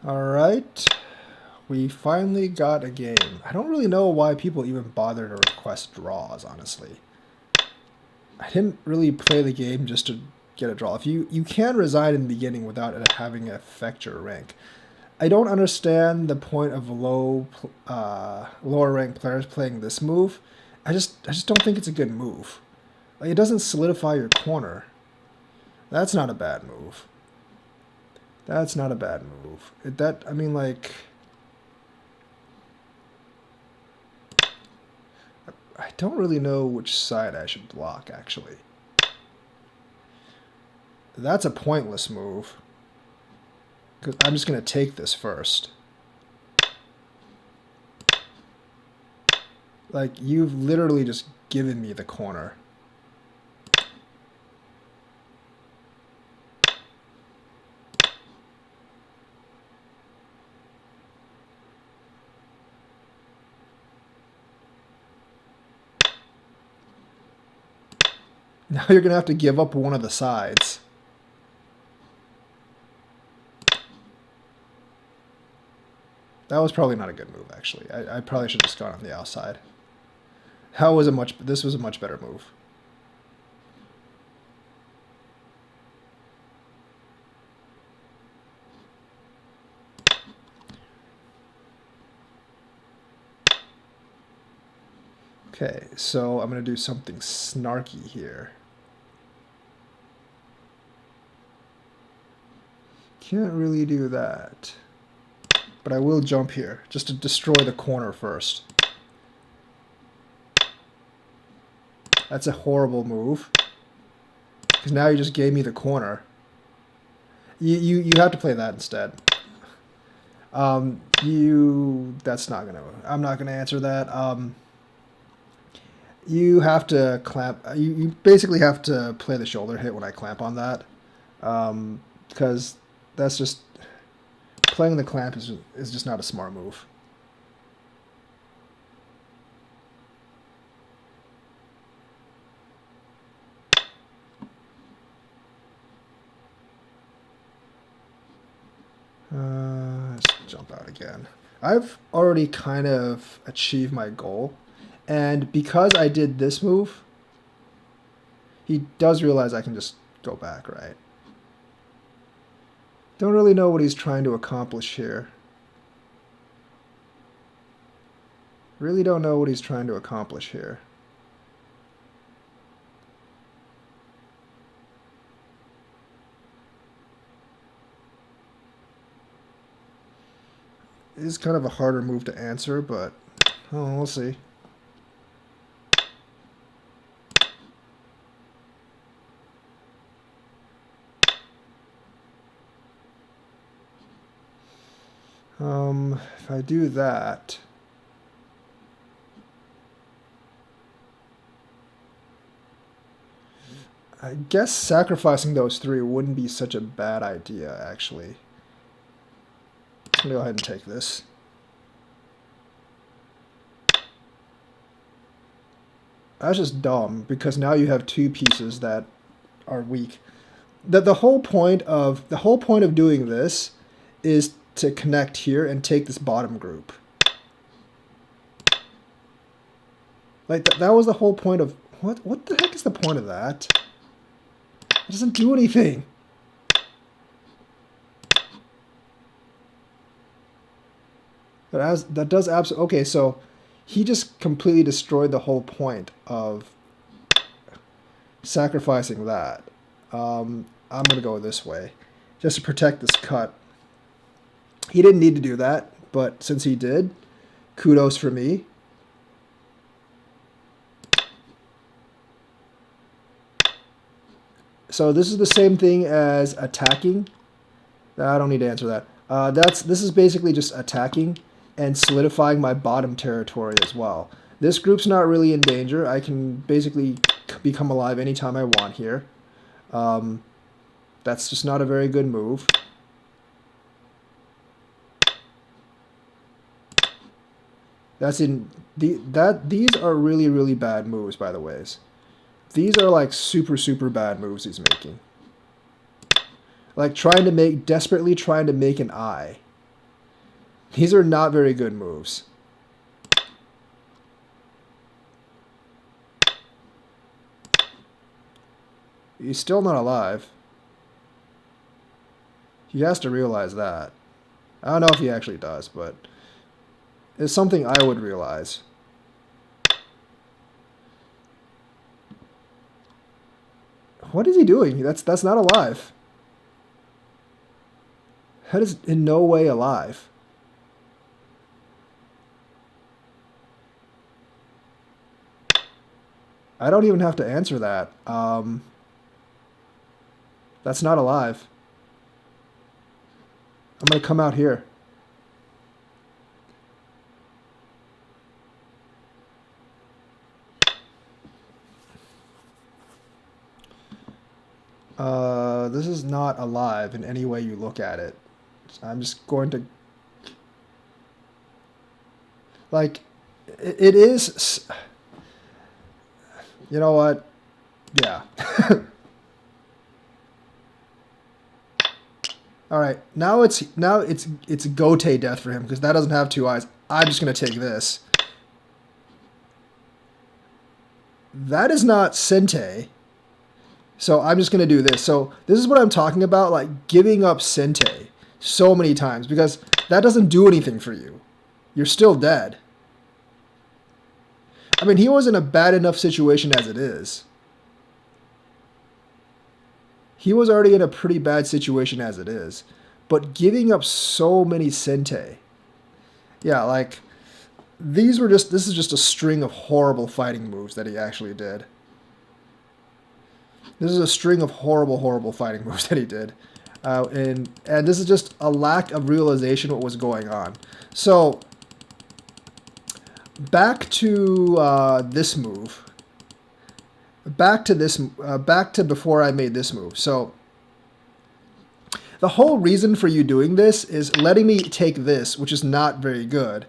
Alright, we finally got a game. I don't really know why people even bother to request draws, honestly. I didn't really play the game just to get a draw. If you can resign in the beginning without it having it affect your rank. I don't understand the point of lower ranked players playing this move. I just don't think it's a good move. Like, it doesn't solidify your corner. That's not a bad move. That's not a bad move. I mean, like, I don't really know which side I should block, actually. That's a pointless move. Because I'm just going to take this first. Like, you've literally just given me the corner. Now you're going to have to give up one of the sides. That was probably not a good move, actually. I probably should have just gone on the outside. This was a much better move. Okay, so I'm going to do something snarky here. Can't really do that. But I will jump here, just to destroy the corner first. That's a horrible move. Because now you just gave me the corner. You have to play that instead. That's not gonna... I'm not gonna answer that. You have to clamp... You basically have to play the shoulder hit when I clamp on that. Because that's just... Playing the clamp is just not a smart move. Let's jump out again. I've already kind of achieved my goal. And because I did this move, he does realize I can just go back, right? Don't really know what he's trying to accomplish here. Really don't know what he's trying to accomplish here. It is kind of a harder move to answer, but we'll see. If I do that, I guess sacrificing those three wouldn't be such a bad idea, actually. I'm gonna go ahead and take this. That's just dumb, because now you have two pieces that are weak. The whole point of doing this is to connect here and take this bottom group. Like that was the whole point of what the heck is the point of that? It doesn't do anything. That does absolutely okay. So he just completely destroyed the whole point of sacrificing that. I'm gonna go this way, just to protect this cut. He didn't need to do that, but since he did, kudos for me. So this is the same thing as attacking. I don't need to answer that. This is basically just attacking and solidifying my bottom territory as well. This group's not really in danger. I can basically become alive anytime I want here. That's just not a very good move. These are really bad moves, by the ways. These are like super bad moves he's making. Like desperately trying to make an eye. These are not very good moves. He's still not alive. He has to realize that. I don't know if he actually does, but it's something I would realize. What is he doing? That's not alive. That is in no way alive. I don't even have to answer that. That's not alive. I'm going to come out here. This is not alive in any way you look at it. I'm just going to... Like, it is... You know what? Yeah. All right. Now it's Gote death for him because that doesn't have 2 eyes. I'm just going to take this. That is not Sente. So I'm just going to do this. So this is what I'm talking about, like giving up Sente so many times because that doesn't do anything for you. You're still dead. I mean, he was in a bad enough situation as it is. He was already in a pretty bad situation as it is. But giving up so many Sente. Yeah, like, this is just a string of horrible fighting moves that he actually did. This is a string of horrible fighting moves that he did. And this is just a lack of realization of what was going on. So, back to this move. Back to before I made this move. So, the whole reason for you doing this is letting me take this, which is not very good,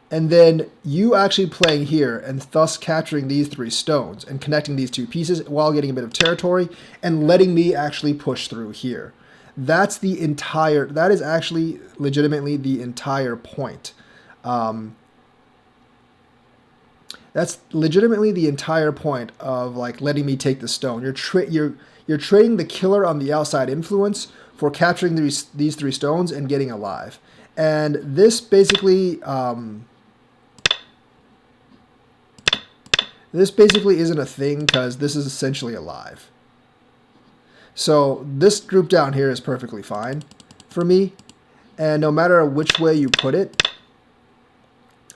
and then you actually playing here and thus capturing these 3 stones and connecting these 2 pieces while getting a bit of territory and letting me actually push through here. That is actually legitimately the entire point. That's legitimately the entire point of like letting me take the stone. You're trading the killer on the outside influence for capturing these 3 stones and getting alive. And this basically isn't a thing because this is essentially alive. So this group down here is perfectly fine for me. And no matter which way you put it,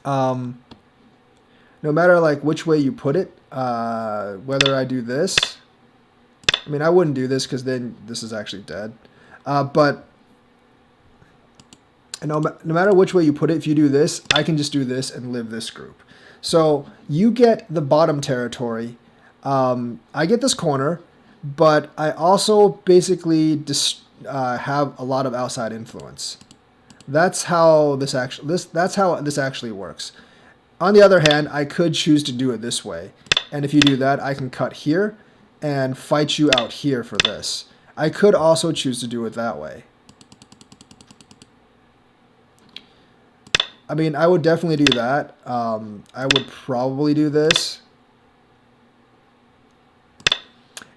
no matter like which way you put it, whether I do this, I mean, I wouldn't do this because then this is actually dead. But no matter which way you put it, if you do this, I can just do this and live this group. So you get the bottom territory. I get this corner, but I also basically have a lot of outside influence. That's how this actually works. On the other hand, I could choose to do it this way. And if you do that, I can cut here and fight you out here for this. I could also choose to do it that way. I mean, I would definitely do that. I would probably do this.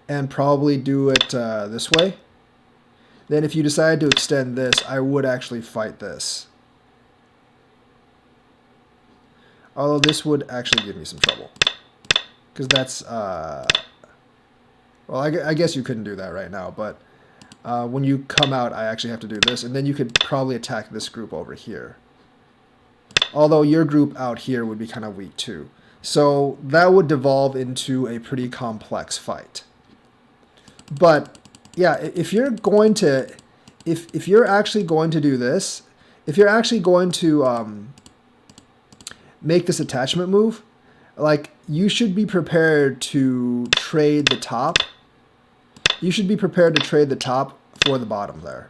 And probably do it this way. Then if you decide to extend this, I would actually fight this. Although this would actually give me some trouble. Because that's... well, I guess you couldn't do that right now, but when you come out, I actually have to do this, and then you could probably attack this group over here. Although your group out here would be kind of weak too. So that would devolve into a pretty complex fight. But yeah, if you're going to, if you're actually going to do this, if you're actually going to make this attachment move, like, you should be prepared to trade the top. You should be prepared to trade the top for the bottom there.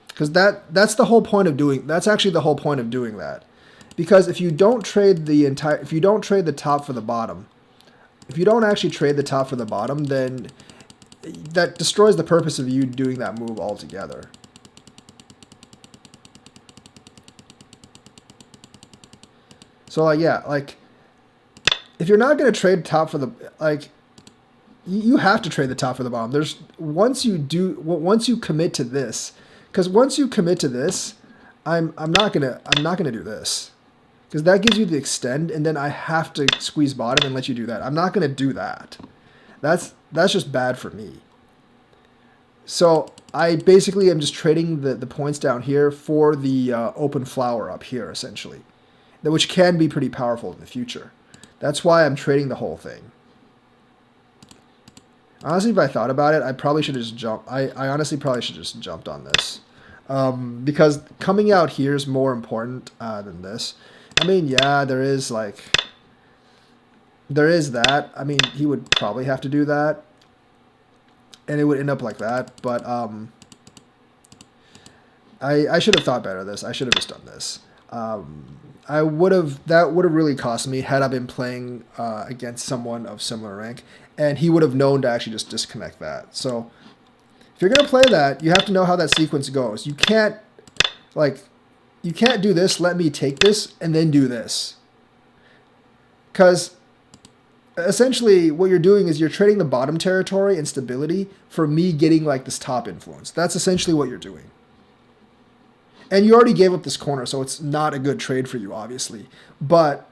Because that's the whole point of doing, that's actually the whole point of doing that. Because if you don't trade the top for the bottom, if you don't actually trade the top for the bottom, then that destroys the purpose of you doing that move altogether. So like, yeah, like if you're not going to trade top for the, like, you have to trade the top for the bottom. There's, once you commit to this, because once you commit to this, I'm not gonna do this, because that gives you the extend, and then I have to squeeze bottom and let you do that. I'm not gonna do that. That's just bad for me. So I basically am just trading the points down here for the open flower up here, essentially, which can be pretty powerful in the future. That's why I'm trading the whole thing. Honestly, if I thought about it, I probably should have just jumped. I honestly probably should have just jumped on this. Because coming out here is more important than this. I mean, yeah, there is that. I mean, he would probably have to do that. And it would end up like that. But I should have thought better of this. I should have just done this. That would have really cost me had I been playing against someone of similar rank, and he would have known to actually just disconnect that. So if you're gonna play that, you have to know how that sequence goes. You can't do this, let me take this, and then do this. Because essentially what you're doing is you're trading the bottom territory and stability for me getting like this top influence. That's essentially what you're doing. And you already gave up this corner, so it's not a good trade for you, obviously. But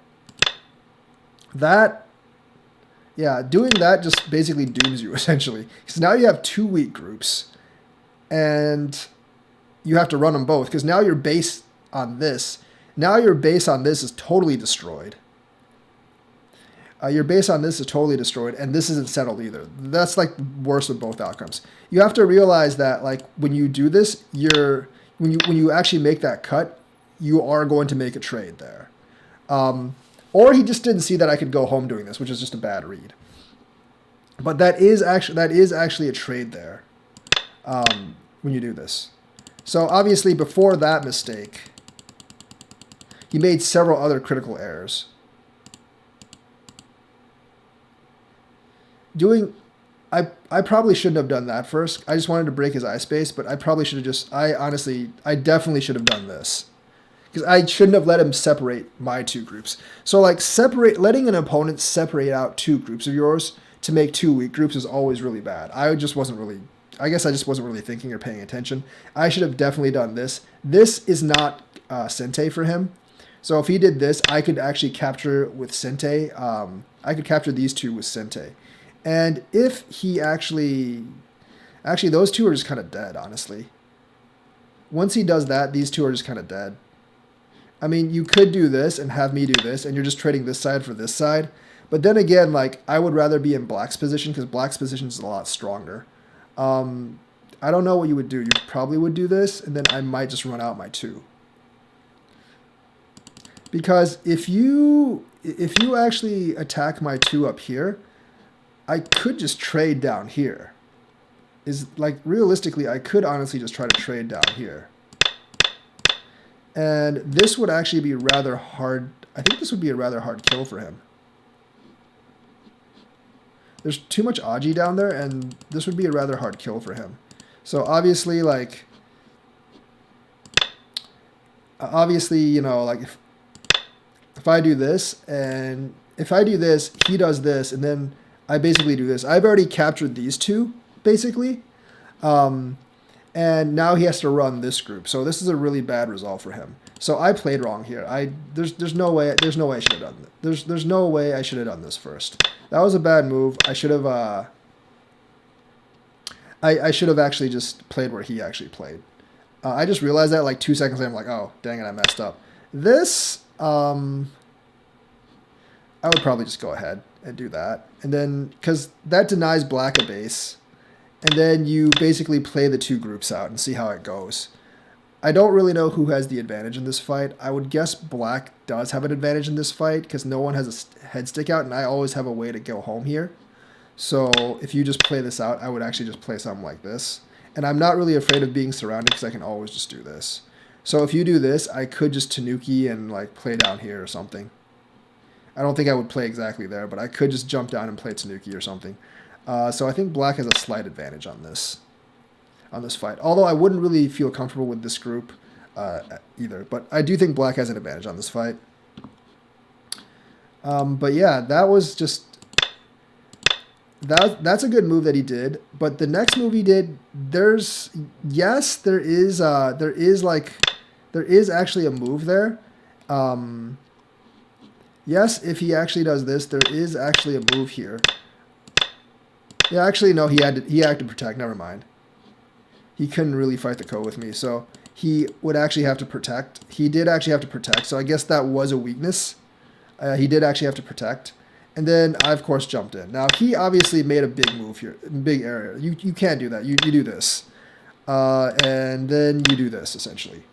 that, yeah, doing that just basically dooms you, essentially. Because now you have 2 weak groups, and you have to run them both. Because now your base on this, is totally destroyed. Your base on this is totally destroyed, and this isn't settled either. That's like worst of both outcomes. You have to realize that like when you do this, when you actually make that cut, you are going to make a trade there. Or he just didn't see that I could go home doing this, which is just a bad read. But that is actually a trade there when you do this. So obviously before that mistake, he made several other critical errors. I probably shouldn't have done that first. I just wanted to break his eye space, but I probably should have just, I definitely should have done this. Because I shouldn't have let him separate my 2 groups. So like letting an opponent separate out 2 groups of yours to make 2 weak groups is always really bad. I guess I just wasn't really thinking or paying attention. I should have definitely done this. This is not Sente for him. So if he did this, I could actually capture with Sente. I could capture these 2 with Sente. And if he actually those 2 are just kind of dead, honestly. Once he does that, these 2 are just kind of dead. I mean, you could do this and have me do this, and you're just trading this side for this side. But then again, like, I would rather be in Black's position, because Black's position is a lot stronger. I don't know what you would do. You probably would do this, and then I might just run out my 2. Because if you actually attack my 2 up here, I could just trade down here. Realistically, I could honestly just try to trade down here. And this would actually be rather hard. I think this would be a rather hard kill for him. There's too much Aji down there, and this would be a rather hard kill for him. So obviously, you know, like if I do this, and if I do this, he does this, and then I basically do this. I've already captured these 2, basically. And now he has to run this group. So this is a really bad result for him. So I played wrong here. There's no way I should have done this. There's no way I should have done this first. That was a bad move. I should have I should have actually just played where he actually played. I just realized that like 2 seconds later. I'm like, oh, dang it, I messed up. This I would probably just go ahead and do that. And then, because that denies Black a base. And then you basically play the 2 groups out and see how it goes. I don't really know who has the advantage in this fight. I would guess Black does have an advantage in this fight because no one has a head stick out, and I always have a way to go home here. So if you just play this out, I would actually just play something like this. And I'm not really afraid of being surrounded because I can always just do this. So if you do this, I could just Tanuki and like play down here or something. I don't think I would play exactly there, but I could just jump down and play Tanuki or something. So I think Black has a slight advantage on this fight. Although I wouldn't really feel comfortable with this group either. But I do think Black has an advantage on this fight. But yeah, that was just that's a good move that he did. But the next move he did, there is actually a move there. Yes, if he actually does this, there is actually a move here. Yeah, actually no, he had to protect. Never mind. He couldn't really fight the Ko with me, so he would actually have to protect. He did actually have to protect, so I guess that was a weakness. He did actually have to protect. And then I, of course, jumped in. Now, he obviously made a big move here, big area. You can't do that. You do this. And then you do this, essentially.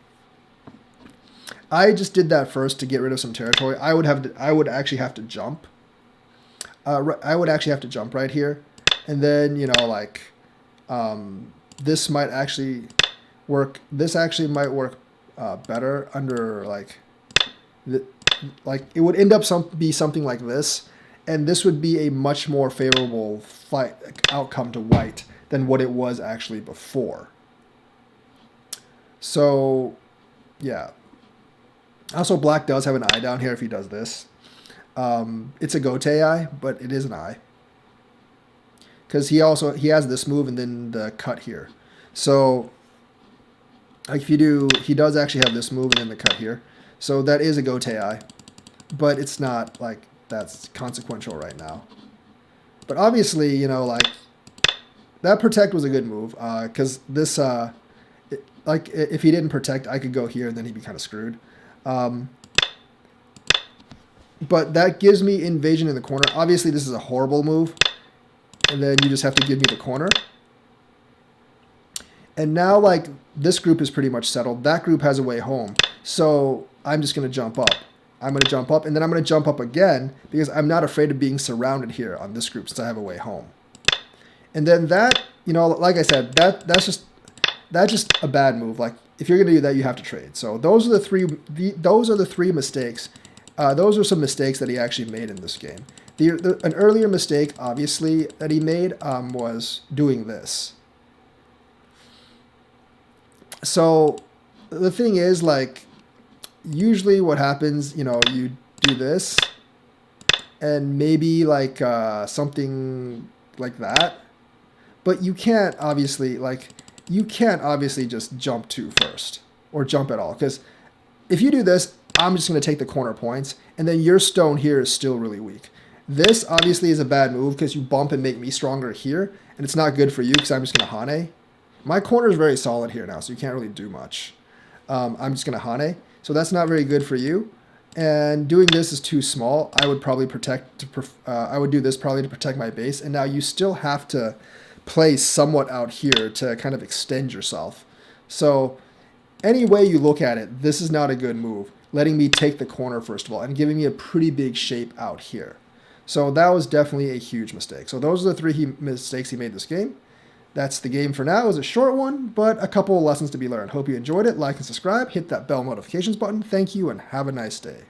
I just did that first to get rid of some territory. I would actually have to jump. I would actually have to jump right here. And then, you know, like, this might actually work. This actually might work better under, like it would end up be something like this. And this would be a much more favorable fight outcome to white than what it was actually before. So, yeah. Also, black does have an eye down here if he does this. It's a Gote eye, but it is an eye. Because he has this move and then the cut here. So, like if you do, he does actually have this move and then the cut here. So that is a Gote eye. But it's not like that's consequential right now. But obviously, you know, like that protect was a good move. Because this, like if he didn't protect, I could go here and then he'd be kind of screwed. But that gives me invasion in the corner. Obviously, this is a horrible move. And then you just have to give me the corner. And now, like, this group is pretty much settled. That group has a way home. So I'm just going to jump up. I'm going to jump up, and then I'm going to jump up again because I'm not afraid of being surrounded here on this group since I have a way home. And then that, you know, like I said, that's just a bad move. Like, if you're going to do that, you have to trade. So those are the three mistakes. Those are some mistakes that he actually made in this game. An earlier mistake, obviously, that he made was doing this. So the thing is, like, usually what happens, you know, you do this and maybe like something like that. But you can't obviously just jump to first or jump at all. Because if you do this, I'm just going to take the corner points. And then your stone here is still really weak. This obviously is a bad move because you bump and make me stronger here. And it's not good for you because I'm just going to Hane. My corner is very solid here now, so you can't really do much. I'm just going to Hane. So that's not very good for you. And doing this is too small. I would probably I would do this probably to protect my base. And now you still have to play somewhat out here to kind of extend yourself. So any way you look at it, this is not a good move. Letting me take the corner, first of all, and giving me a pretty big shape out here. So that was definitely a huge mistake. So those are the three mistakes he made this game. That's the game for now. It was a short one, but a couple of lessons to be learned. Hope you enjoyed it. Like and subscribe. Hit that bell notifications button. Thank you, and have a nice day.